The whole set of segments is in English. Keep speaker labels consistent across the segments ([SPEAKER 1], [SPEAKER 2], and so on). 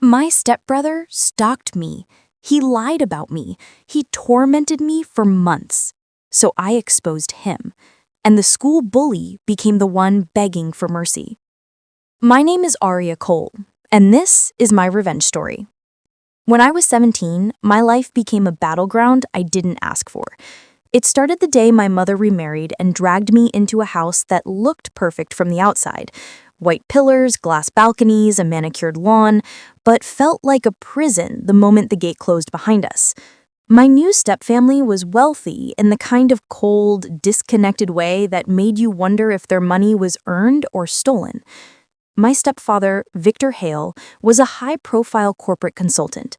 [SPEAKER 1] My stepbrother stalked me. He lied about me. He tormented me for months. So I exposed him, and the school bully became the one begging for mercy. My name is Aria Cole, and this is my revenge story. When I was 17, my life became a battleground I didn't ask for. It started the day my mother remarried and dragged me into a house that looked perfect from the outside. White pillars, glass balconies, a manicured lawn, but felt like a prison the moment the gate closed behind us. My new stepfamily was wealthy in the kind of cold, disconnected way that made you wonder if their money was earned or stolen. My stepfather, Victor Hale, was a high-profile corporate consultant,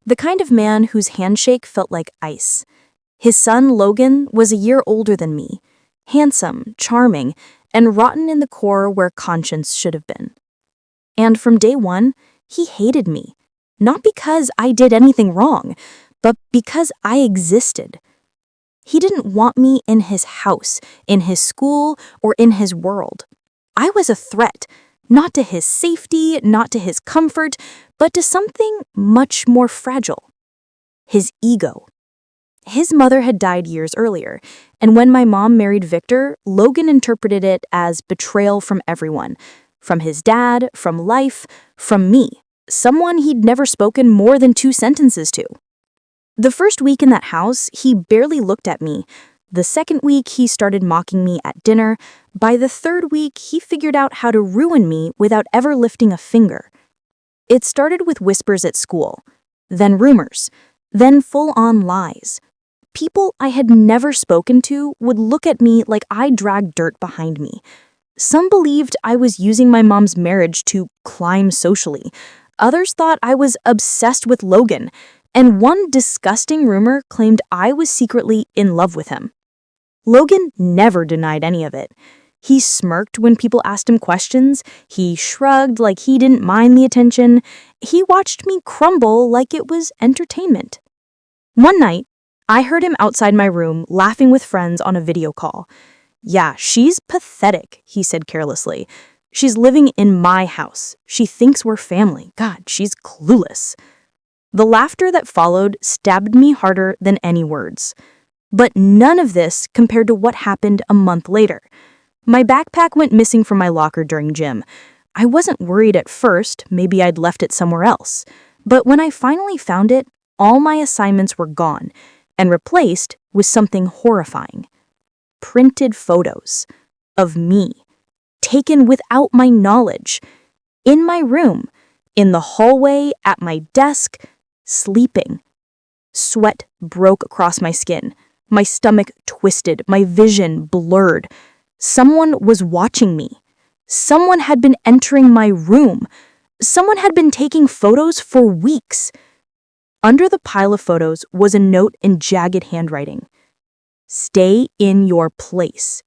[SPEAKER 1] the kind of man whose handshake felt like ice. His son, Logan, was a year older than me, handsome, charming, and rotten in the core where conscience should have been. And from day one, he hated me, not because I did anything wrong, but because I existed. He didn't want me in his house, in his school, or in his world. I was a threat, not to his safety, not to his comfort, but to something much more fragile: his ego. His mother had died years earlier, and when my mom married Victor, Logan interpreted it as betrayal from everyone, from his dad, from life, from me, someone he'd never spoken more than 2 sentences to. The first week in that house, he barely looked at me. The second week, he started mocking me at dinner. By the third week, he figured out how to ruin me without ever lifting a finger. It started with whispers at school, then rumors, then full-on lies. People I had never spoken to would look at me like I dragged dirt behind me. Some believed I was using my mom's marriage to climb socially. Others thought I was obsessed with Logan, and one disgusting rumor claimed I was secretly in love with him. Logan never denied any of it. He smirked when people asked him questions. He shrugged like he didn't mind the attention. He watched me crumble like it was entertainment. One night, I heard him outside my room laughing with friends on a video call. "Yeah, she's pathetic," he said carelessly. "She's living in my house. She thinks we're family. God, she's clueless." The laughter that followed stabbed me harder than any words. But none of this compared to what happened a month later. My backpack went missing from my locker during gym. I wasn't worried at first, maybe I'd left it somewhere else. But when I finally found it, all my assignments were gone, and replaced with something horrifying. Printed photos of me, taken without my knowledge, in my room, in the hallway, at my desk, sleeping. Sweat broke across my skin. My stomach twisted, my vision blurred. Someone was watching me. Someone had been entering my room. Someone had been taking photos for weeks. Under the pile of photos was a note in jagged handwriting. "Stay in your place."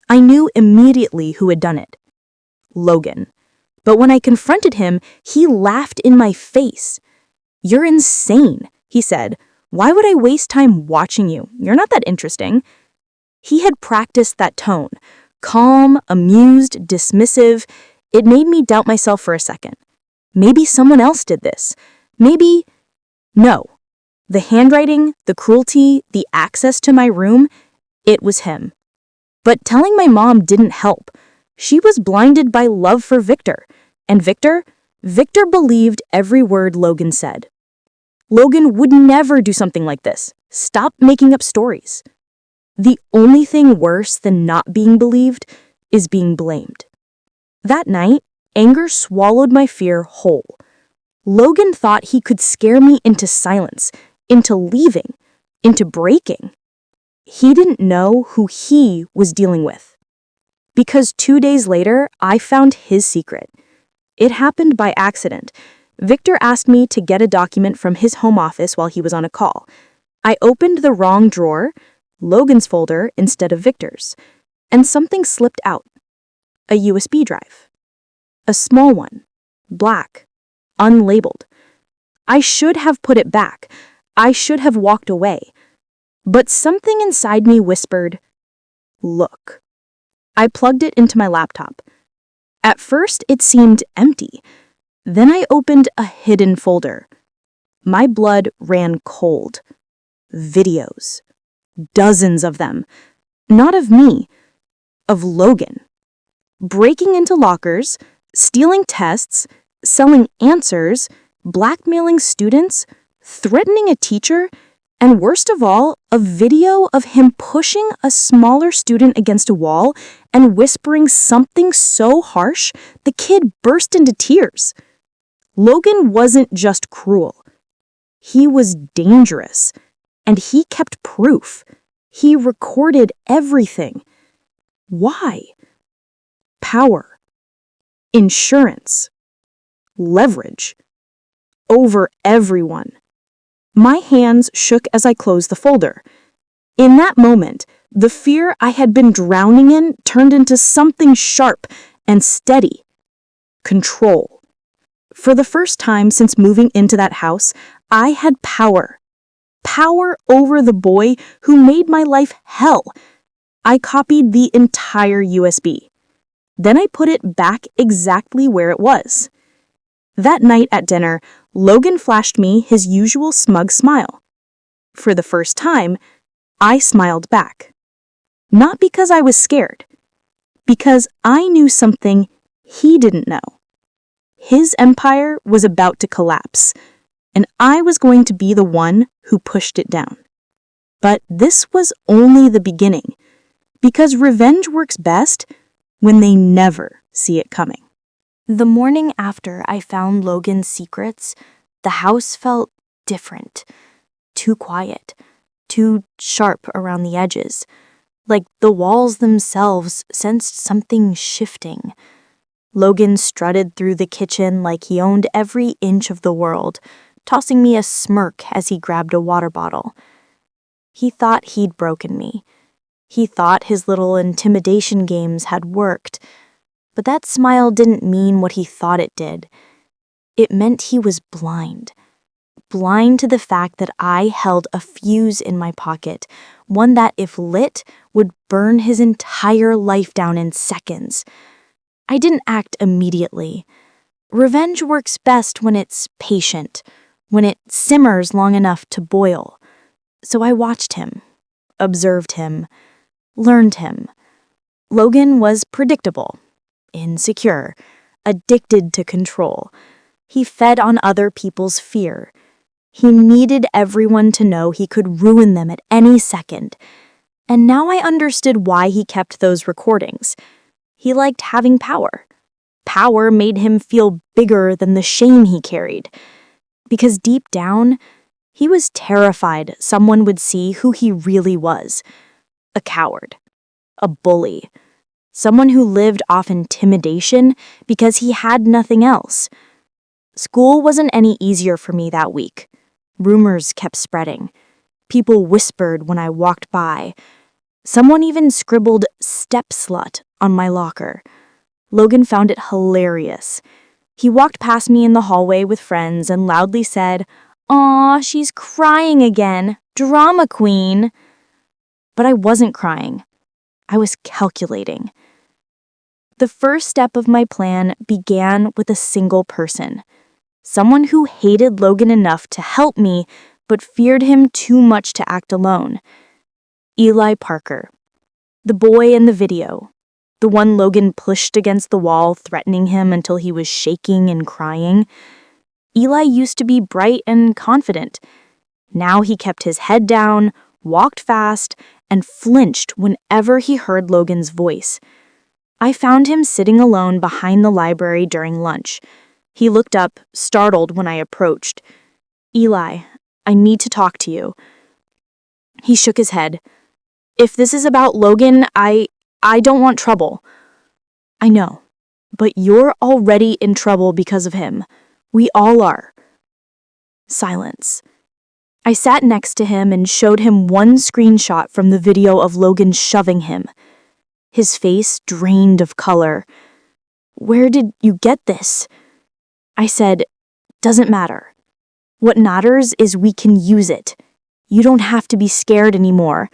[SPEAKER 1] I knew immediately who had done it. Logan. But when I confronted him, he laughed in my face. "You're insane," he said. "Why would I waste time watching you? You're not that interesting." He had practiced that tone. Calm, amused, dismissive. It made me doubt myself for a second. Maybe someone else did this. Maybe... No. The handwriting, the cruelty, the access to my room, it was him. But telling my mom didn't help. She was blinded by love for Victor. And Victor believed every word Logan said. Logan would never do something like this. Stop making up stories. The only thing worse than not being believed is being blamed. That night, anger swallowed my fear whole. Logan thought he could scare me into silence, into leaving, into breaking. He didn't know who he was dealing with. Because 2 days later, I found his secret. It happened by accident. Victor asked me to get a document from his home office while he was on a call. I opened the wrong drawer, Logan's folder instead of Victor's, and something slipped out. A USB drive. A small one, black, unlabeled. I should have put it back. I should have walked away. But something inside me whispered, "Look." I plugged it into my laptop. At first, it seemed empty. Then I opened a hidden folder. My blood ran cold. Videos. Dozens of them. Not of me, of Logan. Breaking into lockers, stealing tests, selling answers, blackmailing students, threatening a teacher, and worst of all, a video of him pushing a smaller student against a wall and whispering something so harsh the kid burst into tears. Logan wasn't just cruel. He was dangerous, and he kept proof. He recorded everything. Why? Power. Insurance. Leverage. Over everyone. My hands shook as I closed the folder. In that moment, the fear I had been drowning in turned into something sharp and steady. Control. For the first time since moving into that house, I had power. Power over the boy who made my life hell. I copied the entire USB. Then I put it back exactly where it was. That night at dinner, Logan flashed me his usual smug smile. For the first time, I smiled back. Not because I was scared, because I knew something he didn't know. His empire was about to collapse, and I was going to be the one who pushed it down. But this was only the beginning, because revenge works best when they never see it coming. The morning after I found Logan's secrets, the house felt different. Too quiet, too sharp around the edges. Like the walls themselves sensed something shifting. Logan strutted through the kitchen like he owned every inch of the world, tossing me a smirk as he grabbed a water bottle. He thought he'd broken me. He thought his little intimidation games had worked. But that smile didn't mean what he thought it did. It meant he was blind. Blind to the fact that I held a fuse in my pocket, one that, if lit, would burn his entire life down in seconds. I didn't act immediately. Revenge works best when it's patient, when it simmers long enough to boil. So I watched him, observed him, learned him. Logan was predictable, insecure, addicted to control. He fed on other people's fear. He needed everyone to know he could ruin them at any second. And now I understood why he kept those recordings. He liked having power. Power made him feel bigger than the shame he carried. Because deep down, he was terrified someone would see who he really was. A coward. A bully. Someone who lived off intimidation because he had nothing else. School wasn't any easier for me that week. Rumors kept spreading. People whispered when I walked by. Someone even scribbled "step slut" on my locker. Logan found it hilarious. He walked past me in the hallway with friends and loudly said, "Aw, she's crying again. Drama queen." But I wasn't crying. I was calculating. The first step of my plan began with a single person. Someone who hated Logan enough to help me, but feared him too much to act alone. Eli Parker. The boy in the video. The one Logan pushed against the wall, threatening him until he was shaking and crying. Eli used to be bright and confident. Now he kept his head down, walked fast, and flinched whenever he heard Logan's voice. I found him sitting alone behind the library during lunch. He looked up, startled when I approached. "Eli, I need to talk to you." He shook his head. "If this is about Logan, I don't want trouble." "I know, but you're already in trouble because of him. We all are." Silence. I sat next to him and showed him one screenshot from the video of Logan shoving him. His face drained of color. "Where did you get this?" I said, "Doesn't matter. What matters is we can use it. You don't have to be scared anymore."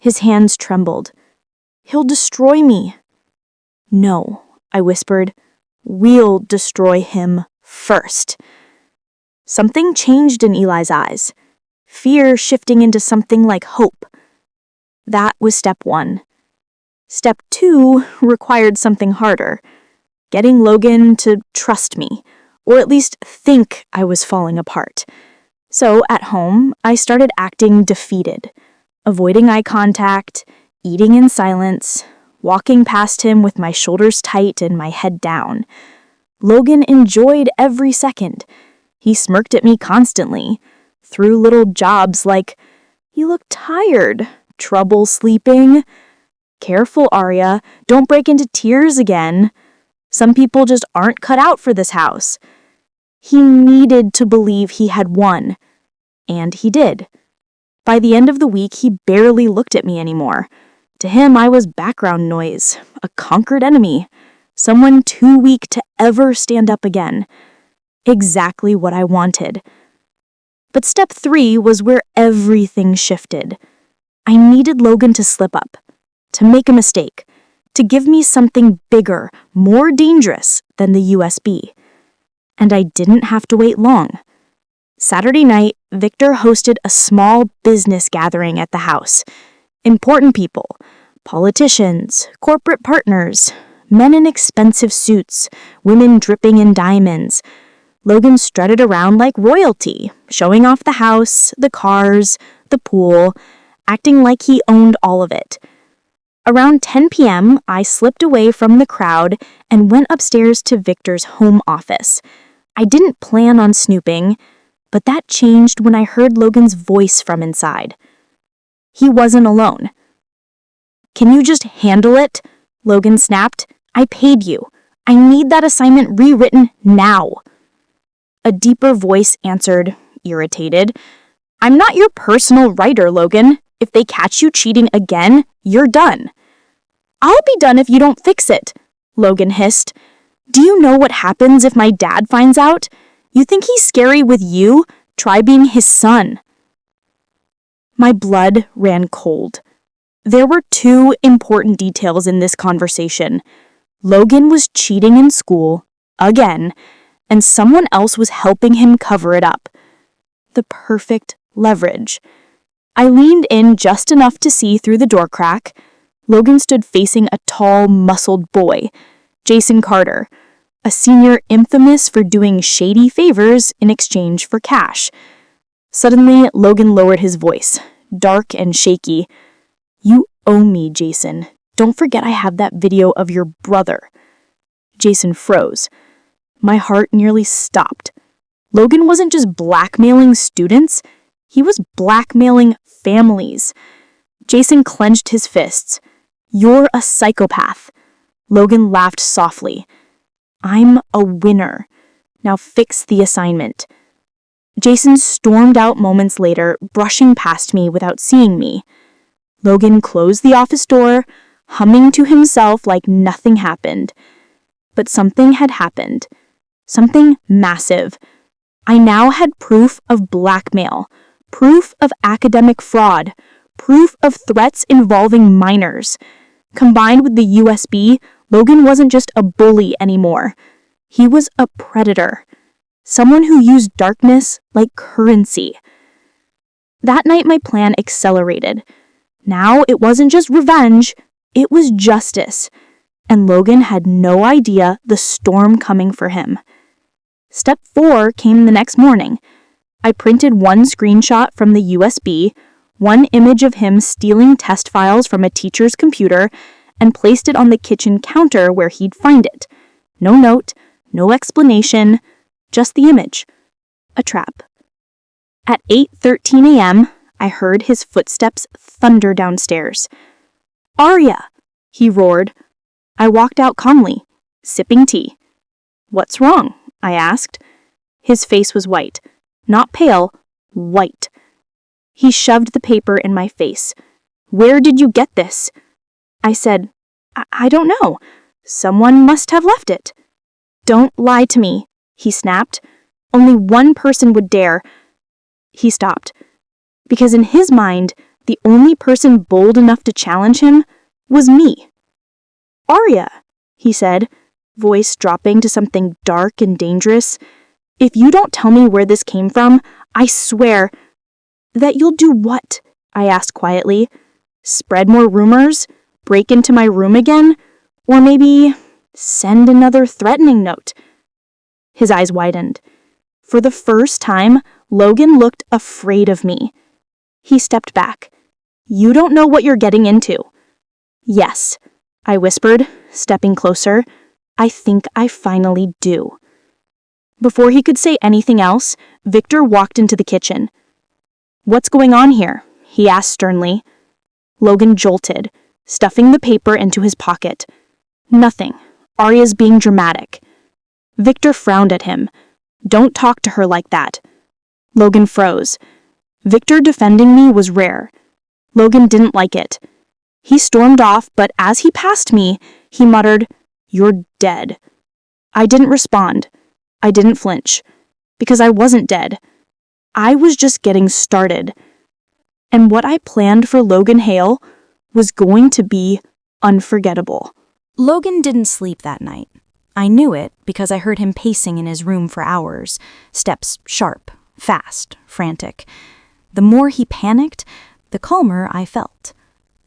[SPEAKER 1] His hands trembled. "He'll destroy me." "No," I whispered. "We'll destroy him." first. Something changed in Eli's eyes, fear shifting into something like hope. That was step 1. Step 2 required something harder, getting Logan to trust me, or at least think I was falling apart. So at home, I started acting defeated, avoiding eye contact, eating in silence, walking past him with my shoulders tight and my head down. Logan enjoyed every second. He smirked at me constantly, threw little jobs like, "You look tired. Trouble sleeping? Careful, Arya. Don't break into tears again. Some people just aren't cut out for this house." He needed to believe he had won. And he did. By the end of the week, he barely looked at me anymore. To him, I was background noise, a conquered enemy, someone too weak to ever stand up again. Exactly what I wanted. But step 3 was where everything shifted. I needed Logan to slip up, to make a mistake, to give me something bigger, more dangerous than the USB. And I didn't have to wait long. Saturday night, Victor hosted a small business gathering at the house. Important people, politicians, corporate partners, men in expensive suits, women dripping in diamonds. Logan strutted around like royalty, showing off the house, the cars, the pool, acting like he owned all of it. Around 10 p.m., I slipped away from the crowd and went upstairs to Victor's home office. I didn't plan on snooping, but that changed when I heard Logan's voice from inside. He wasn't alone. "Can you just handle it?" Logan snapped. "I paid you. I need that assignment rewritten now." A deeper voice answered, irritated, "I'm not your personal writer, Logan. If they catch you cheating again, you're done." "I'll be done if you don't fix it," Logan hissed. "Do you know what happens if my dad finds out? You think he's scary with you? Try being his son." My blood ran cold. There were 2 important details in this conversation. Logan was cheating in school, again, and someone else was helping him cover it up. The perfect leverage. I leaned in just enough to see through the door crack. Logan stood facing a tall, muscled boy, Jason Carter, a senior infamous for doing shady favors in exchange for cash. Suddenly, Logan lowered his voice, dark and shaky. "You owe me, Jason. Don't forget I have that video of your brother." Jason froze. My heart nearly stopped. Logan wasn't just blackmailing students, he was blackmailing families. Jason clenched his fists. "You're a psychopath." Logan laughed softly. "I'm a winner. Now fix the assignment." Jason stormed out moments later, brushing past me without seeing me. Logan closed the office door, humming to himself like nothing happened. But something had happened. Something massive. I now had proof of blackmail, proof of academic fraud, proof of threats involving minors. Combined with the USB, Logan wasn't just a bully anymore. He was a predator. Someone who used darkness like currency. That night my plan accelerated. Now it wasn't just revenge, it was justice. And Logan had no idea the storm coming for him. Step 4 came the next morning. I printed one screenshot from the USB, one image of him stealing test files from a teacher's computer, and placed it on the kitchen counter where he'd find it. No note, no explanation, just the image. A trap. At 8:13 a.m., I heard his footsteps thunder downstairs. "Arya!" he roared. I walked out calmly, sipping tea. "What's wrong?" I asked. His face was white. Not pale, white. He shoved the paper in my face. "Where did you get this?" I said, I don't know. Someone must have left it." "Don't lie to me," he snapped. "Only one person would dare." He stopped. Because in his mind, the only person bold enough to challenge him was me. "Arya," he said, voice dropping to something dark and dangerous. If you don't tell me where this came from, I swear that you'll do what? I asked quietly. Spread more rumors? Break into my room again? Or maybe send another threatening note? His eyes widened. For the first time, Logan looked afraid of me. He stepped back. You don't know what you're getting into. Yes, I whispered, stepping closer. I think I finally do. Before he could say anything else, Victor walked into the kitchen. What's going on here? He asked sternly. Logan jolted, stuffing the paper into his pocket. Nothing. Arya's being dramatic. Victor frowned at him. Don't talk to her like that. Logan froze. Victor defending me was rare. Logan didn't like it. He stormed off, but as he passed me, he muttered, You're dead. I didn't respond. I didn't flinch. Because I wasn't dead. I was just getting started. And what I planned for Logan Hale was going to be unforgettable. Logan didn't sleep that night. I knew it because I heard him pacing in his room for hours, steps sharp, fast, frantic. The more he panicked, the calmer I felt.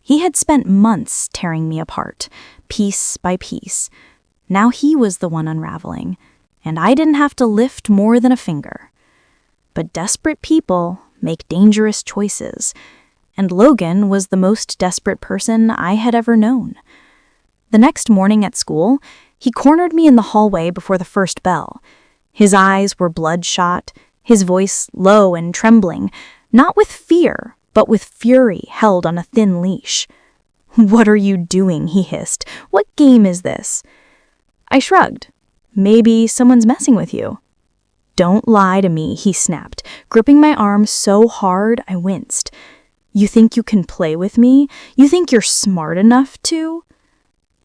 [SPEAKER 1] He had spent months tearing me apart, piece by piece. Now he was the one unraveling, and I didn't have to lift more than a finger. But desperate people make dangerous choices, and Logan was the most desperate person I had ever known. The next morning at school, he cornered me in the hallway before the first bell. His eyes were bloodshot, his voice low and trembling, not with fear, but with fury held on a thin leash. What are you doing? He hissed. What game is this? I shrugged. Maybe someone's messing with you. Don't lie to me, he snapped, gripping my arm so hard I winced. You think you can play with me? You think you're smart enough to?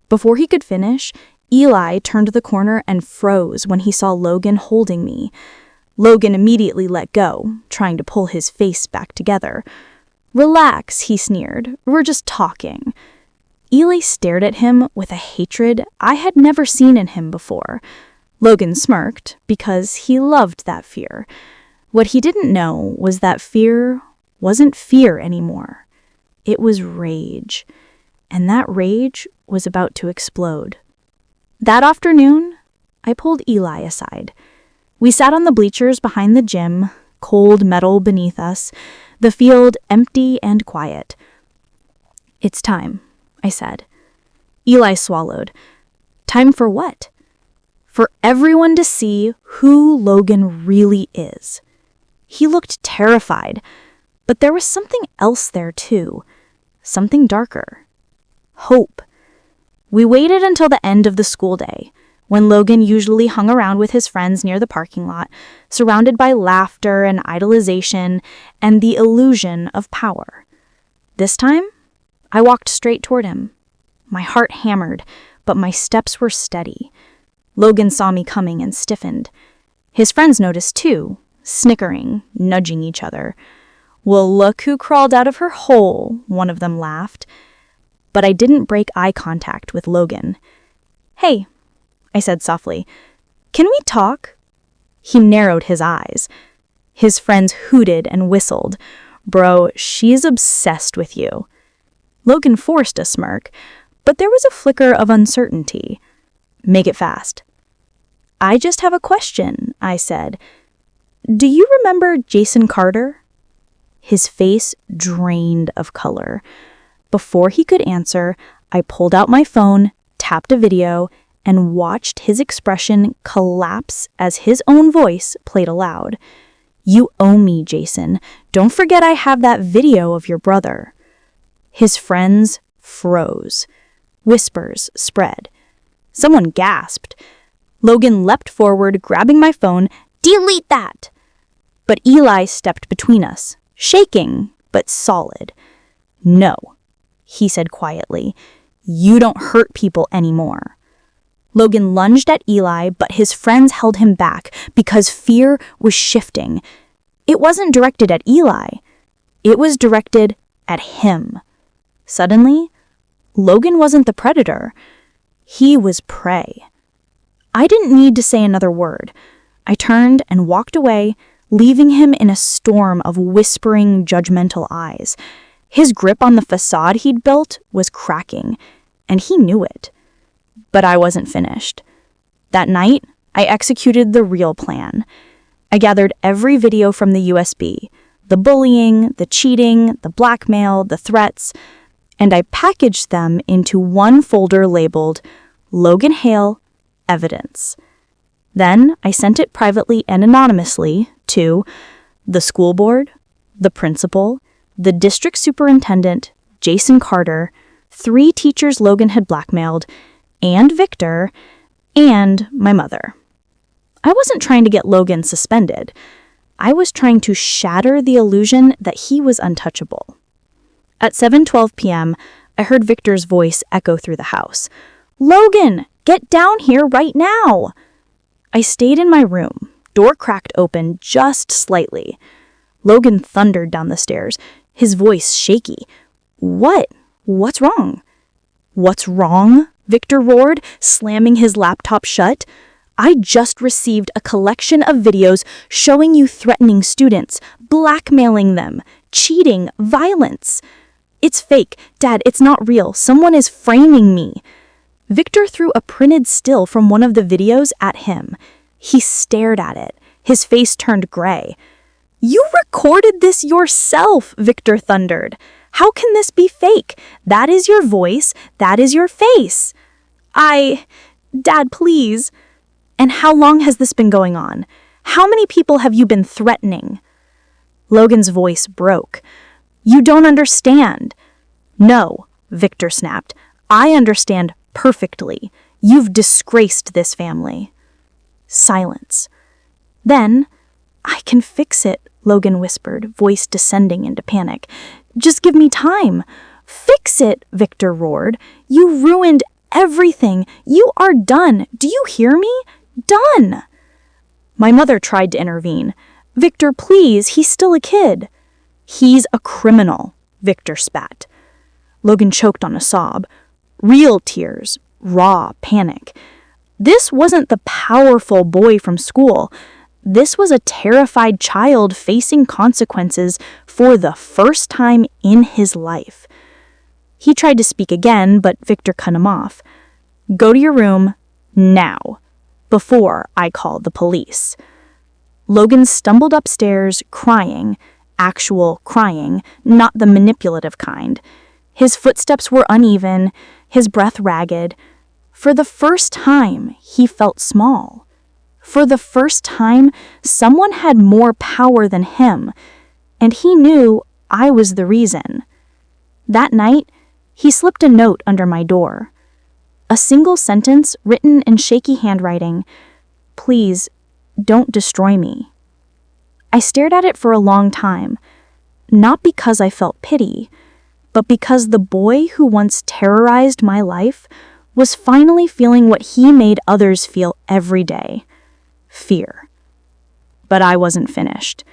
[SPEAKER 1] Before he could finish, Eli turned the corner and froze when he saw Logan holding me. Logan immediately let go, trying to pull his face back together. Relax, he sneered. We're just talking. Eli stared at him with a hatred I had never seen in him before. Logan smirked because he loved that fear. What he didn't know was that fear wasn't fear anymore. It was rage. And that rage was about to explode. That afternoon, I pulled Eli aside. We sat on the bleachers behind the gym, cold metal beneath us, the field empty and quiet. It's time, I said. Eli swallowed. Time for what? For everyone to see who Logan really is. He looked terrified, but there was something else there too, something darker. Hope. We waited until the end of the school day, when Logan usually hung around with his friends near the parking lot, surrounded by laughter and idolization and the illusion of power. This time, I walked straight toward him. My heart hammered, but my steps were steady. Logan saw me coming and stiffened. His friends noticed too, snickering, nudging each other. Well, look who crawled out of her hole, one of them laughed. But I didn't break eye contact with Logan. Hey, I said softly, can we talk? He narrowed his eyes. His friends hooted and whistled. Bro, she's obsessed with you. Logan forced a smirk, but there was a flicker of uncertainty. Make it fast. I just have a question, I said. Do you remember Jason Carter? His face drained of color. Before he could answer, I pulled out my phone, tapped a video, and watched his expression collapse as his own voice played aloud. You owe me, Jason. Don't forget I have that video of your brother. His friends froze. Whispers spread. Someone gasped. Logan leapt forward, grabbing my phone. Delete that! But Eli stepped between us, shaking, but solid. No, he said quietly. You don't hurt people anymore. Logan lunged at Eli, but his friends held him back because fear was shifting. It wasn't directed at Eli. It was directed at him. Suddenly, Logan wasn't the predator. He was prey. I didn't need to say another word. I turned and walked away, leaving him in a storm of whispering, judgmental eyes. His grip on the facade he'd built was cracking, and he knew it. But I wasn't finished. That night, I executed the real plan. I gathered every video from the USB, the bullying, the cheating, the blackmail, the threats, and I packaged them into one folder labeled Logan Hale Evidence. Then I sent it privately and anonymously to the school board, the principal, the district superintendent, Jason Carter, 3 teachers Logan had blackmailed, and Victor, and my mother. I wasn't trying to get Logan suspended. I was trying to shatter the illusion that he was untouchable. At 7:12 p.m., I heard Victor's voice echo through the house. "Logan, get down here right now!" I stayed in my room, door cracked open just slightly. Logan thundered down the stairs, his voice shaky. What's wrong?" "What's wrong?" Victor roared, slamming his laptop shut. "I just received a collection of videos showing you threatening students, blackmailing them, cheating, violence. It's fake. Dad, it's not real. Someone is framing me." Victor threw a printed still from one of the videos at him. He stared at it. His face turned gray. "You recorded this yourself," Victor thundered. "How can this be fake? That is your voice. That is your face." Dad, please." "And how long has this been going on? How many people have you been threatening?" Logan's voice broke. "You don't understand." "No," Victor snapped. "I understand perfectly. You've disgraced this family." Silence. Then, "I can fix it," Logan whispered, voice descending into panic. "Just give me time." "Fix it," Victor roared. "You ruined everything. You are done. Do you hear me? Done." My mother tried to intervene. "Victor, please, he's still a kid." "He's a criminal," Victor spat. Logan choked on a sob. Real tears, raw panic. This wasn't the powerful boy from school. This was a terrified child facing consequences for the first time in his life. He tried to speak again, but Victor cut him off. "Go to your room, now, before I call the police." Logan stumbled upstairs, crying, actual crying, not the manipulative kind. His footsteps were uneven, his breath ragged. For the first time, he felt small. For the first time, someone had more power than him, and he knew I was the reason. That night, he slipped a note under my door. A single sentence written in shaky handwriting, "Please, don't destroy me." I stared at it for a long time, not because I felt pity, but because the boy who once terrorized my life was finally feeling what he made others feel every day: fear. But I wasn't finished,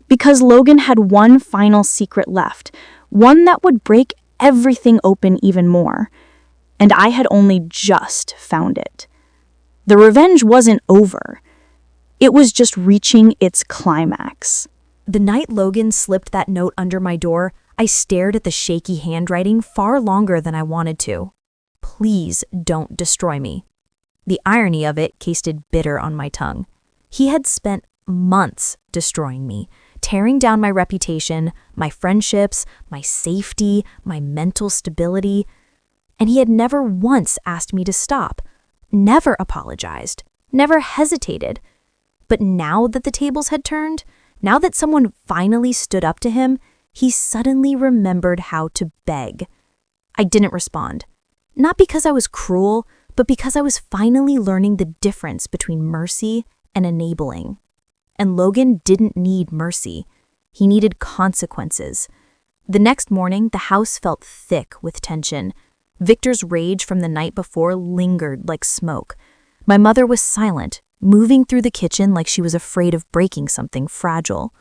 [SPEAKER 1] because Logan had one final secret left, one that would break everything open even more, and I had only just found it. The revenge wasn't over. It was just reaching its climax. The night Logan slipped that note under my door, I stared at the shaky handwriting far longer than I wanted to. "Please don't destroy me." The irony of it tasted bitter on my tongue. He had spent months destroying me, tearing down my reputation, my friendships, my safety, my mental stability, and he had never once asked me to stop, never apologized, never hesitated. But now that the tables had turned, now that someone finally stood up to him, he suddenly remembered how to beg. I didn't respond. Not because I was cruel, but because I was finally learning the difference between mercy and enabling. And Logan didn't need mercy. He needed consequences. The next morning, the house felt thick with tension. Victor's rage from the night before lingered like smoke. My mother was silent, moving through the kitchen like she was afraid of breaking something fragile.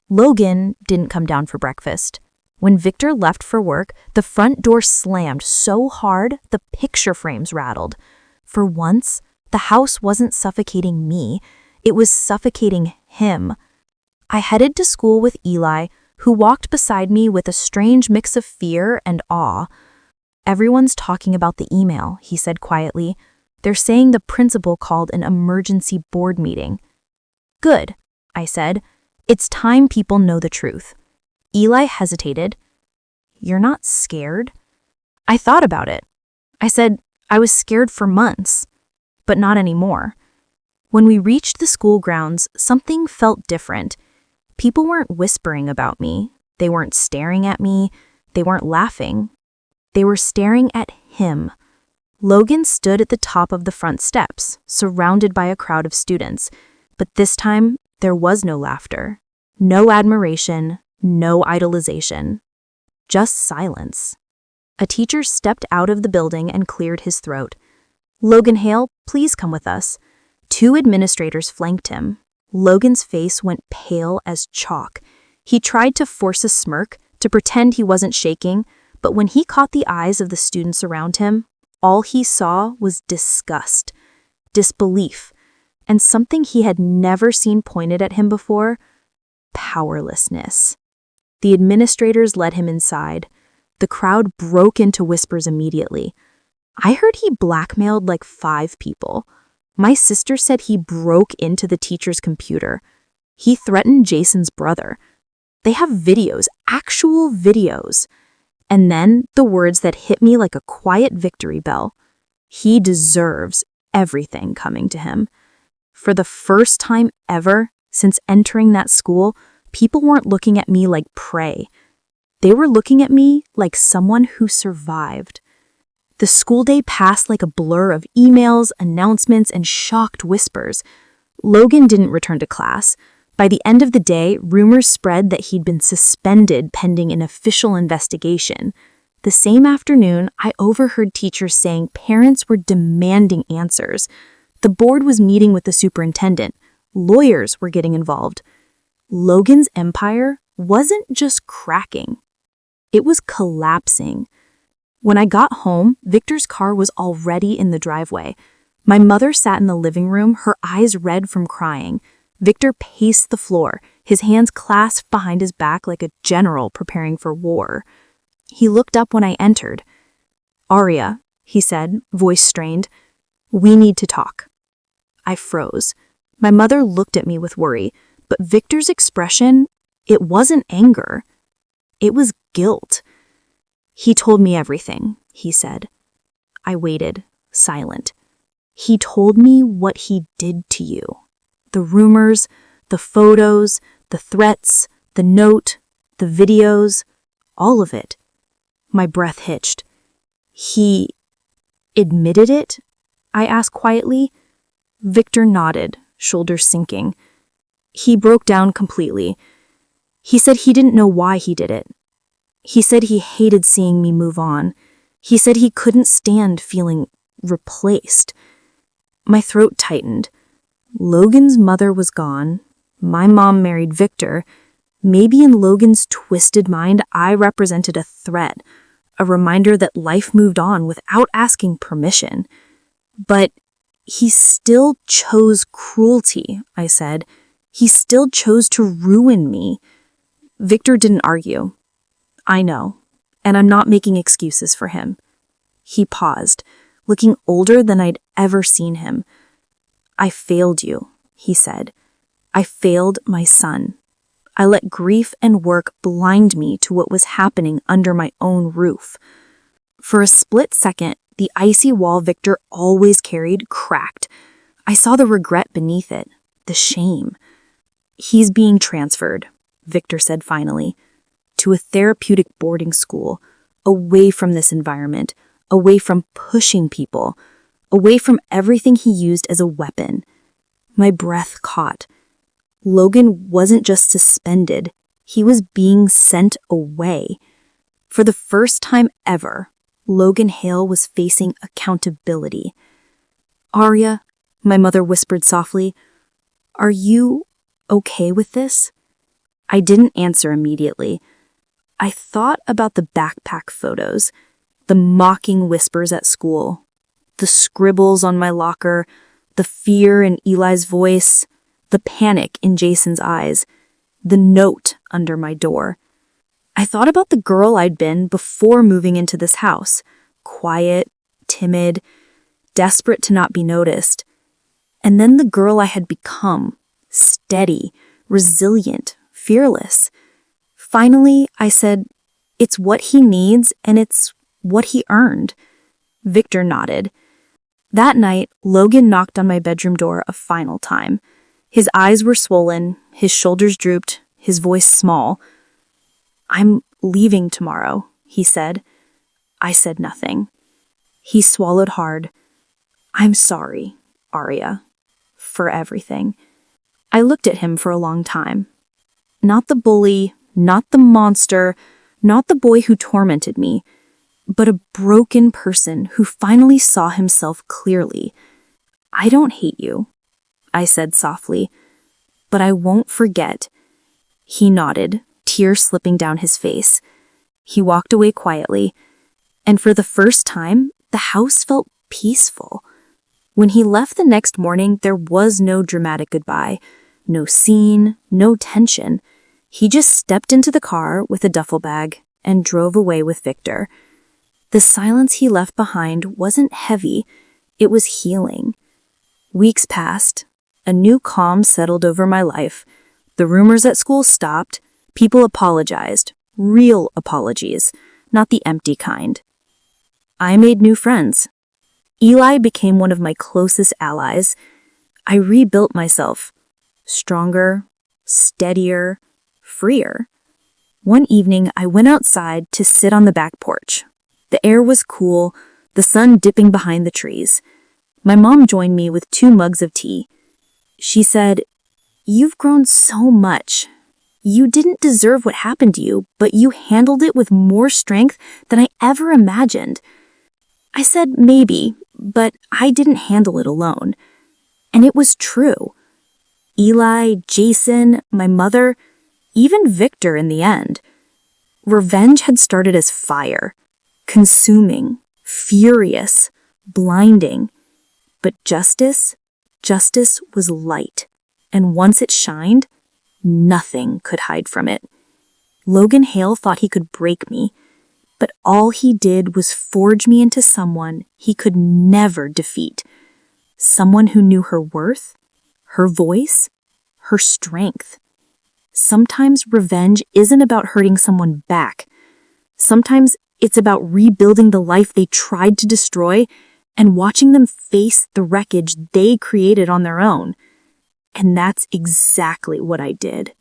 [SPEAKER 1] Logan didn't come down for breakfast. When Victor left for work, the front door slammed so hard the picture frames rattled. For once, the house wasn't suffocating me. It was suffocating him. I headed to school with Eli, who walked beside me with a strange mix of fear and awe. "Everyone's talking about the email," he said quietly. "They're saying the principal called an emergency board meeting." "Good," I said. "It's time people know the truth." Eli hesitated. "You're not scared?" I thought about it. I said, "I was scared for months, but not anymore." When we reached the school grounds, something felt different. People weren't whispering about me. They weren't staring at me. They weren't laughing. They were staring at him. Logan stood at the top of the front steps, surrounded by a crowd of students. But this time, there was no laughter, no admiration, no idolization. Just silence. A teacher stepped out of the building and cleared his throat. "Logan Hale, please come with us." 2 administrators flanked him. Logan's face went pale as chalk. He tried to force a smirk, to pretend he wasn't shaking, but when he caught the eyes of the students around him, all he saw was disgust, disbelief, and something he had never seen pointed at him before: powerlessness. The administrators led him inside. The crowd broke into whispers immediately. I heard he blackmailed like 5 people. My sister said he broke into the teacher's computer. He threatened Jason's brother. They have videos, actual videos. And then the words that hit me like a quiet victory bell. He deserves everything coming to him. For the first time ever since entering that school, people weren't looking at me like prey. They were looking at me like someone who survived. The school day passed like a blur of emails, announcements, and shocked whispers. Logan didn't return to class. By the end of the day, rumors spread that he'd been suspended pending an official investigation. The same afternoon, I overheard teachers saying parents were demanding answers. The board was meeting with the superintendent. Lawyers were getting involved. Logan's empire wasn't just cracking. It was collapsing. When I got home, Victor's car was already in the driveway. My mother sat in the living room, her eyes red from crying. Victor paced the floor, his hands clasped behind his back like a general preparing for war. He looked up when I entered. "Aria," he said, voice strained, "we need to talk." I froze. My mother looked at me with worry, but Victor's expression, it wasn't anger. It was guilt. "He told me everything," he said. I waited, silent. "He told me what he did to you. The rumors, the photos, the threats, the note, the videos, all of it." My breath hitched. "He admitted it?" I asked quietly. Victor nodded, shoulders sinking. He broke down completely. He said he didn't know why he did it. He said he hated seeing me move on. He said he couldn't stand feeling replaced. My throat tightened. Logan's mother was gone. My mom married Victor. Maybe in Logan's twisted mind, I represented a threat, a reminder that life moved on without asking permission. But he still chose cruelty, I said. He still chose to ruin me. Victor didn't argue. "I know, and I'm not making excuses for him." He paused, looking older than I'd ever seen him. "I failed you," he said. "I failed my son. I let grief and work blind me to what was happening under my own roof." For a split second, the icy wall Victor always carried cracked. I saw the regret beneath it, the shame. "He's being transferred," Victor said finally, "to a therapeutic boarding school, away from this environment, away from pushing people, away from everything he used as a weapon." My breath caught. Logan wasn't just suspended, he was being sent away. For the first time ever, Logan Hale was facing accountability. "Aria," my mother whispered softly, "are you okay with this?" I didn't answer immediately. I thought about the backpack photos, the mocking whispers at school, the scribbles on my locker, the fear in Eli's voice, the panic in Jason's eyes, the note under my door. I thought about the girl I'd been before moving into this house, quiet, timid, desperate to not be noticed. And then the girl I had become, steady, resilient, fearless. Finally, I said, "It's what he needs and it's what he earned." Victor nodded. That night, Logan knocked on my bedroom door a final time. His eyes were swollen, his shoulders drooped, his voice small. "I'm leaving tomorrow," he said. I said nothing. He swallowed hard. "I'm sorry, Arya, for everything." I looked at him for a long time. Not the bully, not the monster, not the boy who tormented me, but a broken person who finally saw himself clearly. "I don't hate you," I said softly, "but I won't forget." He nodded, tears slipping down his face. He walked away quietly, and for the first time, the house felt peaceful. When he left the next morning, there was no dramatic goodbye, no scene, no tension. He just stepped into the car with a duffel bag and drove away with Victor. The silence he left behind wasn't heavy, it was healing. Weeks passed. A new calm settled over my life. The rumors at school stopped. People apologized. Real apologies, not the empty kind. I made new friends. Eli became one of my closest allies. I rebuilt myself. Stronger, steadier, freer. One evening, I went outside to sit on the back porch. The air was cool, the sun dipping behind the trees. My mom joined me with 2 mugs of tea. She said, "You've grown so much. You didn't deserve what happened to you, but you handled it with more strength than I ever imagined." I said maybe, but I didn't handle it alone. And it was true. Eli, Jason, my mother, even Victor in the end. Revenge had started as fire, consuming, furious, blinding. But justice was light, and once it shined, nothing could hide from it. Logan Hale thought he could break me, but all he did was forge me into someone he could never defeat. Someone who knew her worth, her voice, her strength. Sometimes revenge isn't about hurting someone back. Sometimes it's about rebuilding the life they tried to destroy and watching them face the wreckage they created on their own. And that's exactly what I did.